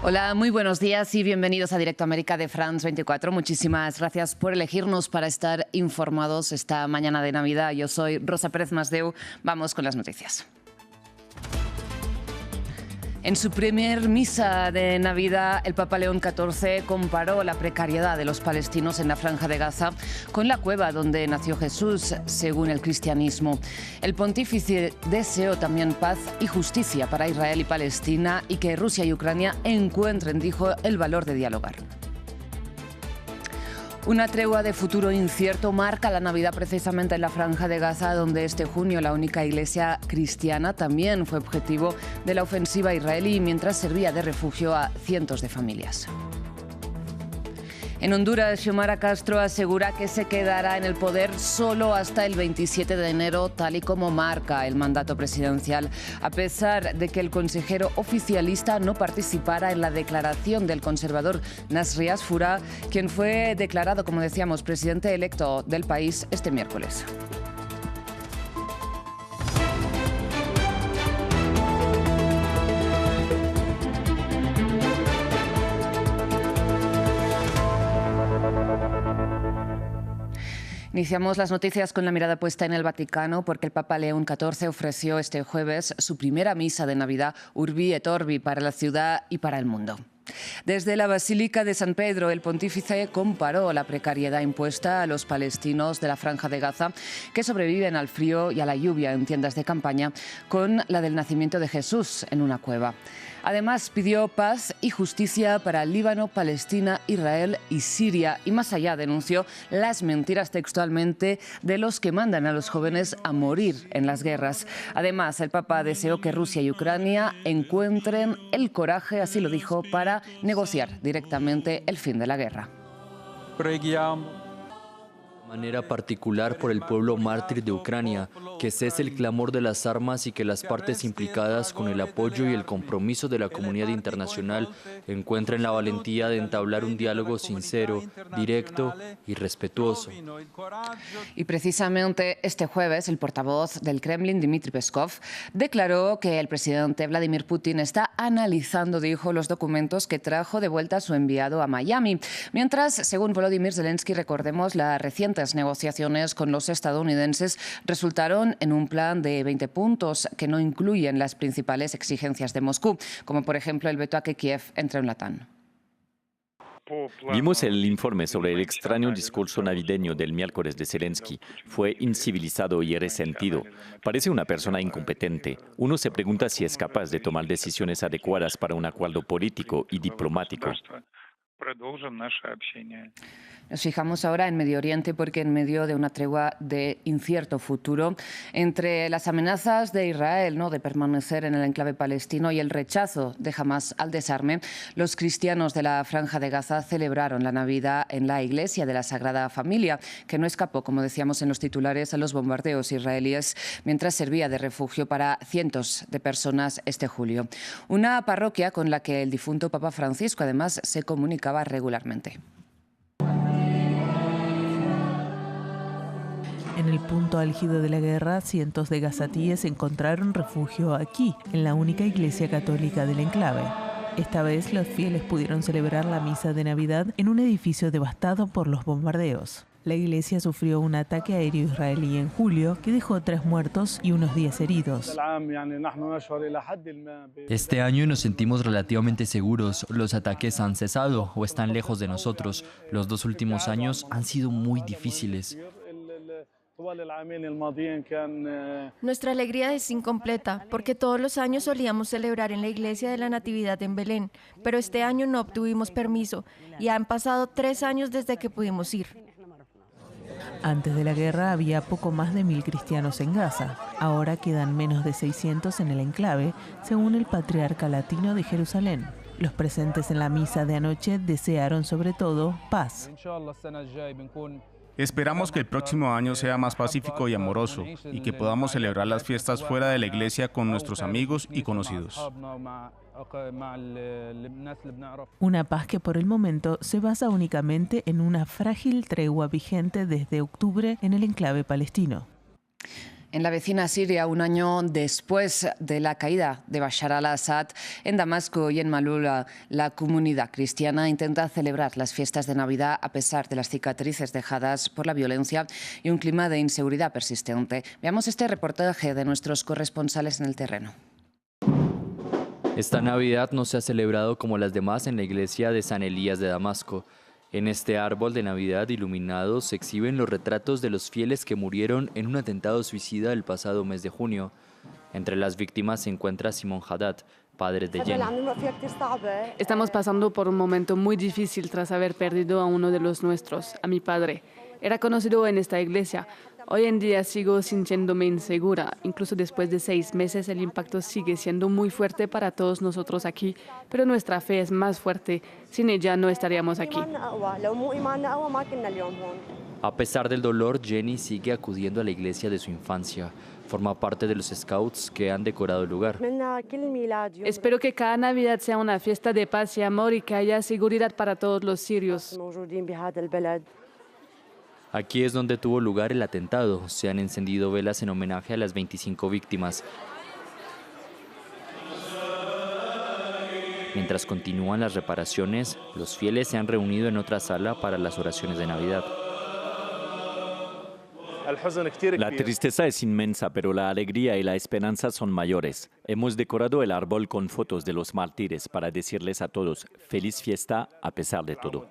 Hola, muy buenos días y bienvenidos a Directo América de France 24. Muchísimas gracias por elegirnos para estar informados esta mañana de Navidad. Yo soy Rosa Pérez Masdeu. Vamos con las noticias. En su primer misa de Navidad, el Papa León XIV comparó la precariedad de los palestinos en la Franja de Gaza con la cueva donde nació Jesús, según el cristianismo. El pontífice deseó también paz y justicia para Israel y Palestina y que Rusia y Ucrania encuentren, dijo, el valor de dialogar. Una tregua de futuro incierto marca la Navidad precisamente en la Franja de Gaza, donde este junio la única iglesia cristiana también fue objetivo de la ofensiva israelí mientras servía de refugio a cientos de familias. En Honduras, Xiomara Castro asegura que se quedará en el poder solo hasta el 27 de enero, tal y como marca el mandato presidencial, a pesar de que el consejero oficialista no participara en la declaración del conservador Nasri Asfura, quien fue declarado, como decíamos, presidente electo del país este miércoles. Iniciamos las noticias con la mirada puesta en el Vaticano porque el Papa León XIV ofreció este jueves su primera misa de Navidad Urbi et Orbi para la ciudad y para el mundo. Desde la Basílica de San Pedro, el pontífice comparó la precariedad impuesta a los palestinos de la Franja de Gaza, que sobreviven al frío y a la lluvia en tiendas de campaña, con la del nacimiento de Jesús en una cueva. Además, pidió paz y justicia para Líbano, Palestina, Israel y Siria. Y más allá, denunció las mentiras textualmente de los que mandan a los jóvenes a morir en las guerras. Además, el Papa deseó que Rusia y Ucrania encuentren el coraje, así lo dijo, para negociar directamente el fin de la guerra. De manera particular por el pueblo mártir de Ucrania, que cese el clamor de las armas y que las partes implicadas, con el apoyo y el compromiso de la comunidad internacional, encuentren la valentía de entablar un diálogo sincero, directo y respetuoso. Y precisamente este jueves, el portavoz del Kremlin, Dmitry Peskov, declaró que el presidente Vladimir Putin está analizando, dijo, los documentos que trajo de vuelta su enviado a Miami. Mientras, según Volodymyr Zelensky, recordemos, las recientes negociaciones con los estadounidenses resultaron en un plan de 20 puntos que no incluyen las principales exigencias de Moscú, como por ejemplo el veto a que Kiev entre en la OTAN. Vimos el informe sobre el extraño discurso navideño del miércoles de Zelensky. Fue incivilizado y resentido. Parece una persona incompetente. Uno se pregunta si es capaz de tomar decisiones adecuadas para un acuerdo político y diplomático. Nos fijamos ahora en Medio Oriente porque en medio de una tregua de incierto futuro entre las amenazas de Israel, de permanecer en el enclave palestino y el rechazo de Hamás al desarme, los cristianos de la Franja de Gaza celebraron la Navidad en la iglesia de la Sagrada Familia, que no escapó, como decíamos en los titulares, a los bombardeos israelíes mientras servía de refugio para cientos de personas este julio. Una parroquia con la que el difunto Papa Francisco además se comunicaba regularmente. En el punto álgido de la guerra, cientos de gazatíes encontraron refugio aquí, en la única iglesia católica del enclave. Esta vez los fieles pudieron celebrar la misa de Navidad en un edificio devastado por los bombardeos. La iglesia sufrió un ataque aéreo israelí en julio que dejó 3 muertos y unos 10 heridos. Este año nos sentimos relativamente seguros. Los ataques han cesado o están lejos de nosotros. Los 2 últimos años han sido muy difíciles. Nuestra alegría es incompleta, porque todos los años solíamos celebrar en la iglesia de la Natividad en Belén, pero este año no obtuvimos permiso y han pasado 3 años desde que pudimos ir. Antes de la guerra había poco más de 1.000 cristianos en Gaza. Ahora quedan menos de 600 en el enclave, según el patriarca latino de Jerusalén. Los presentes en la misa de anoche desearon sobre todo paz. Esperamos que el próximo año sea más pacífico y amoroso y que podamos celebrar las fiestas fuera de la iglesia con nuestros amigos y conocidos. Una paz que por el momento se basa únicamente en una frágil tregua vigente desde octubre en el enclave palestino. En la vecina Siria, un año después de la caída de Bashar al-Assad, en Damasco y en Malula, la comunidad cristiana intenta celebrar las fiestas de Navidad a pesar de las cicatrices dejadas por la violencia y un clima de inseguridad persistente. Veamos este reportaje de nuestros corresponsales en el terreno. Esta Navidad no se ha celebrado como las demás en la iglesia de San Elías de Damasco. En este árbol de Navidad iluminado se exhiben los retratos de los fieles que murieron en un atentado suicida el pasado mes de junio. Entre las víctimas se encuentra Simón Haddad, padre de Jenny. Estamos pasando por un momento muy difícil tras haber perdido a uno de los nuestros, a mi padre. Era conocido en esta iglesia. Hoy en día sigo sintiéndome insegura. Incluso después de 6 meses el impacto sigue siendo muy fuerte para todos nosotros aquí, pero nuestra fe es más fuerte. Sin ella no estaríamos aquí. A pesar del dolor, Jenny sigue acudiendo a la iglesia de su infancia. Forma parte de los scouts que han decorado el lugar. Espero que cada Navidad sea una fiesta de paz y amor y que haya seguridad para todos los sirios. Aquí es donde tuvo lugar el atentado. Se han encendido velas en homenaje a las 25 víctimas. Mientras continúan las reparaciones, los fieles se han reunido en otra sala para las oraciones de Navidad. La tristeza es inmensa, pero la alegría y la esperanza son mayores. Hemos decorado el árbol con fotos de los mártires para decirles a todos, feliz fiesta a pesar de todo.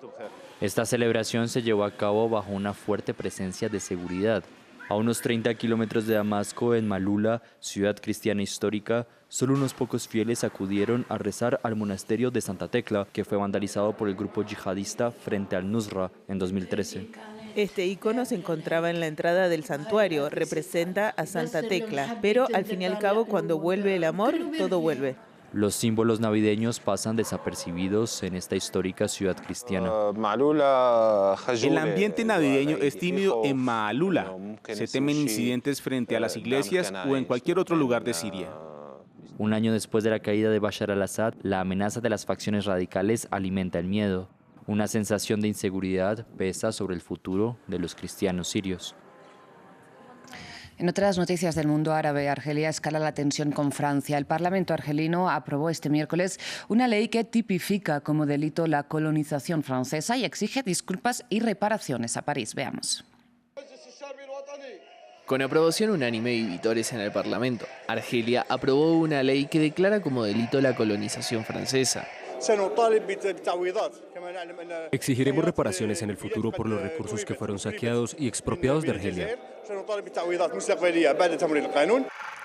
Esta celebración se llevó a cabo bajo una fuerte presencia de seguridad. A unos 30 kilómetros de Damasco, en Malula, ciudad cristiana histórica, solo unos pocos fieles acudieron a rezar al monasterio de Santa Tecla, que fue vandalizado por el grupo yihadista Frente al-Nusra en 2013. Este icono se encontraba en la entrada del santuario, representa a Santa Tecla, pero al fin y al cabo, cuando vuelve el amor, todo vuelve. Los símbolos navideños pasan desapercibidos en esta histórica ciudad cristiana. El ambiente navideño es tímido en Maalula. Se temen incidentes frente a las iglesias o en cualquier otro lugar de Siria. Un año después de la caída de Bashar al-Assad, la amenaza de las facciones radicales alimenta el miedo. Una sensación de inseguridad pesa sobre el futuro de los cristianos sirios. En otras noticias del mundo árabe, Argelia escala la tensión con Francia. El Parlamento argelino aprobó este miércoles una ley que tipifica como delito la colonización francesa y exige disculpas y reparaciones a París. Veamos. Con aprobación unánime y vitores en el Parlamento, Argelia aprobó una ley que declara como delito la colonización francesa. Exigiremos reparaciones en el futuro por los recursos que fueron saqueados y expropiados de Argelia.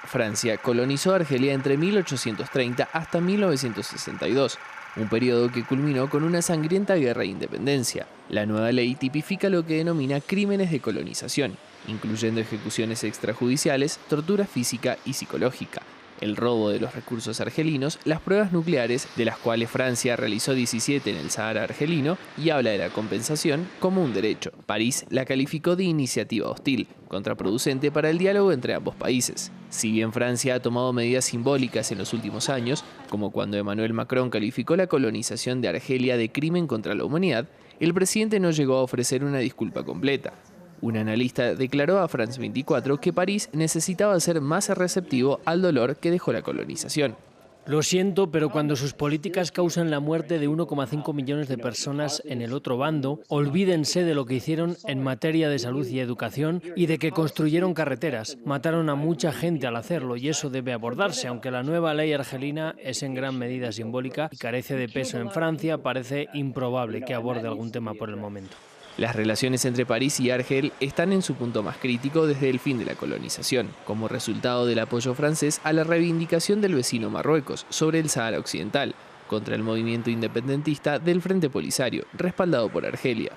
Francia colonizó Argelia entre 1830 hasta 1962, un periodo que culminó con una sangrienta guerra de independencia. La nueva ley tipifica lo que denomina crímenes de colonización, incluyendo ejecuciones extrajudiciales, tortura física y psicológica, el robo de los recursos argelinos, las pruebas nucleares, de las cuales Francia realizó 17 en el Sahara argelino, y habla de la compensación como un derecho. París la calificó de iniciativa hostil, contraproducente para el diálogo entre ambos países. Si bien Francia ha tomado medidas simbólicas en los últimos años, como cuando Emmanuel Macron calificó la colonización de Argelia de crimen contra la humanidad, el presidente no llegó a ofrecer una disculpa completa. Un analista declaró a France 24 que París necesitaba ser más receptivo al dolor que dejó la colonización. Lo siento, pero cuando sus políticas causan la muerte de 1,5 millones de personas en el otro bando, olvídense de lo que hicieron en materia de salud y educación y de que construyeron carreteras. Mataron a mucha gente al hacerlo y eso debe abordarse, aunque la nueva ley argelina es en gran medida simbólica y carece de peso en Francia, parece improbable que aborde algún tema por el momento. Las relaciones entre París y Argel están en su punto más crítico desde el fin de la colonización, como resultado del apoyo francés a la reivindicación del vecino Marruecos sobre el Sahara Occidental, contra el movimiento independentista del Frente Polisario, respaldado por Argelia.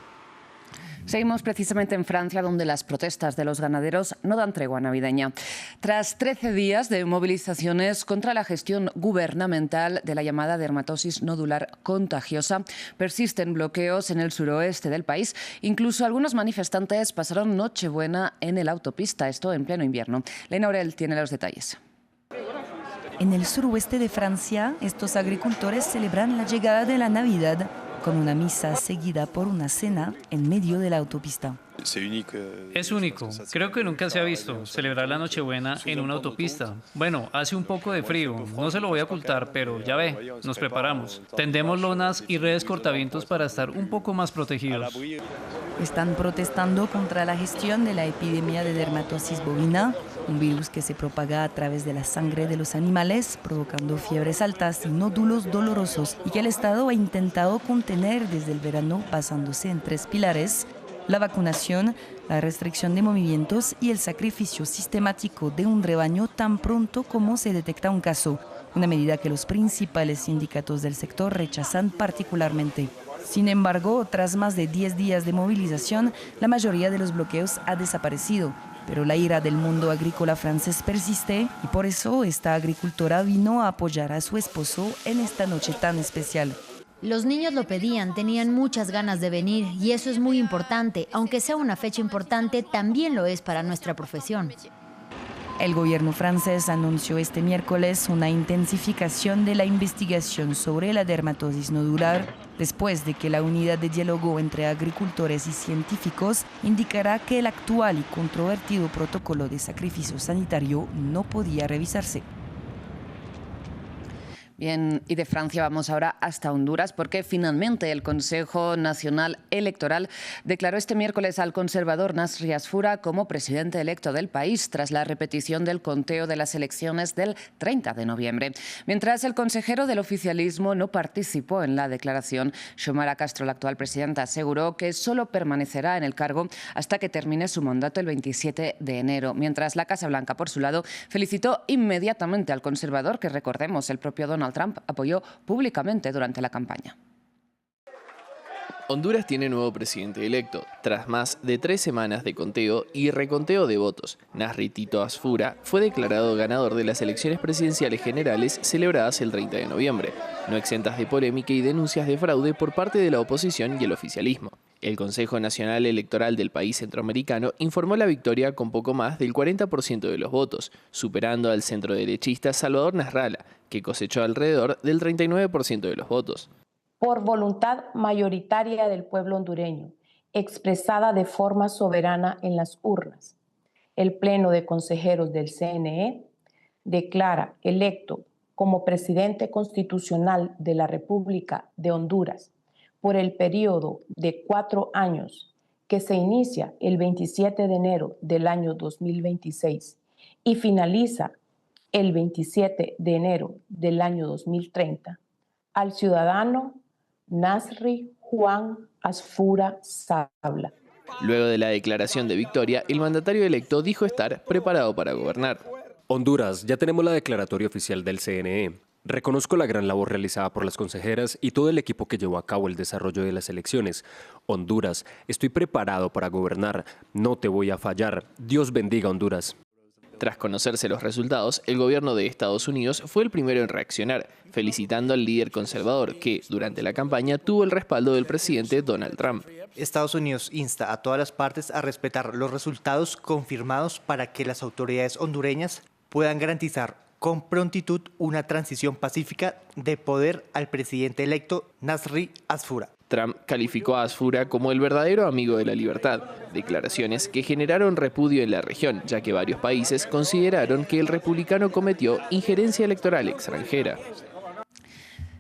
Seguimos precisamente en Francia, donde las protestas de los ganaderos no dan tregua navideña. Tras 13 días de movilizaciones contra la gestión gubernamental de la llamada dermatosis nodular contagiosa, persisten bloqueos en el suroeste del país. Incluso algunos manifestantes pasaron Nochebuena en la autopista, esto en pleno invierno. Lena Aurel tiene los detalles. En el suroeste de Francia, estos agricultores celebran la llegada de la Navidad con una misa seguida por una cena en medio de la autopista. Es único. Creo que nunca se ha visto celebrar la Nochebuena en una autopista. Bueno, hace un poco de frío, no se lo voy a ocultar, pero ya ve, nos preparamos. Tendemos lonas y redes cortavientos para estar un poco más protegidos. Están protestando contra la gestión de la epidemia de dermatosis bovina, un virus que se propaga a través de la sangre de los animales, provocando fiebres altas y nódulos dolorosos, y que el Estado ha intentado contener desde el verano basándose en 3 pilares: la vacunación, la restricción de movimientos y el sacrificio sistemático de un rebaño tan pronto como se detecta un caso, una medida que los principales sindicatos del sector rechazan particularmente. Sin embargo, tras más de 10 días de movilización, la mayoría de los bloqueos ha desaparecido, pero la ira del mundo agrícola francés persiste y por eso esta agricultora vino a apoyar a su esposo en esta noche tan especial. Los niños lo pedían, tenían muchas ganas de venir y eso es muy importante. Aunque sea una fecha importante, también lo es para nuestra profesión. El gobierno francés anunció este miércoles una intensificación de la investigación sobre la dermatosis nodular, después de que la unidad de diálogo entre agricultores y científicos indicará que el actual y controvertido protocolo de sacrificio sanitario no podía revisarse. Bien, y de Francia vamos ahora hasta Honduras, porque finalmente el Consejo Nacional Electoral declaró este miércoles al conservador Nasri Asfura como presidente electo del país tras la repetición del conteo de las elecciones del 30 de noviembre. Mientras el consejero del oficialismo no participó en la declaración, Xiomara Castro, la actual presidenta, aseguró que solo permanecerá en el cargo hasta que termine su mandato el 27 de enero. Mientras la Casa Blanca, por su lado, felicitó inmediatamente al conservador, que recordemos, el propio Donald Trump apoyó públicamente durante la campaña. Honduras tiene nuevo presidente electo. Tras más de 3 semanas de conteo y reconteo de votos, Nasri Tito Asfura fue declarado ganador de las elecciones presidenciales generales celebradas el 30 de noviembre, no exentas de polémica y denuncias de fraude por parte de la oposición y el oficialismo. El Consejo Nacional Electoral del país centroamericano informó la victoria con poco más del 40% de los votos, superando al centroderechista Salvador Nasralla, que cosechó alrededor del 39% de los votos. Por voluntad mayoritaria del pueblo hondureño, expresada de forma soberana en las urnas, el Pleno de Consejeros del CNE declara electo como presidente constitucional de la República de Honduras por el periodo de 4 años que se inicia el 27 de enero del año 2026 y finaliza el 27 de enero del año 2030, al ciudadano Nasri Juan Asfura Sabla. Luego de la declaración de victoria, el mandatario electo dijo estar preparado para gobernar. Honduras, ya tenemos la declaratoria oficial del CNE. Reconozco la gran labor realizada por las consejeras y todo el equipo que llevó a cabo el desarrollo de las elecciones. Honduras, estoy preparado para gobernar. No te voy a fallar. Dios bendiga Honduras. Tras conocerse los resultados, el gobierno de Estados Unidos fue el primero en reaccionar, felicitando al líder conservador que, durante la campaña, tuvo el respaldo del presidente Donald Trump. Estados Unidos insta a todas las partes a respetar los resultados confirmados para que las autoridades hondureñas puedan garantizar con prontitud una transición pacífica de poder al presidente electo Nasri Asfura. Trump calificó a Asfura como el verdadero amigo de la libertad, declaraciones que generaron repudio en la región, ya que varios países consideraron que el republicano cometió injerencia electoral extranjera.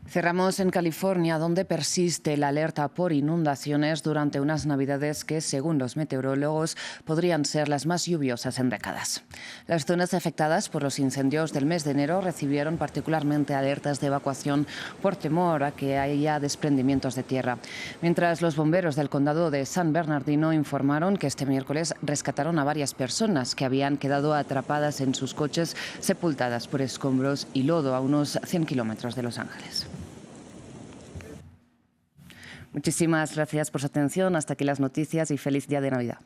Cerramos en California, donde persiste la alerta por inundaciones durante unas Navidades que, según los meteorólogos, podrían ser las más lluviosas en décadas. Las zonas afectadas por los incendios del mes de enero recibieron particularmente alertas de evacuación por temor a que haya desprendimientos de tierra. Mientras los bomberos del condado de San Bernardino informaron que este miércoles rescataron a varias personas que habían quedado atrapadas en sus coches, sepultadas por escombros y lodo a unos 100 kilómetros de Los Ángeles. Muchísimas gracias por su atención. Hasta aquí las noticias y feliz día de Navidad.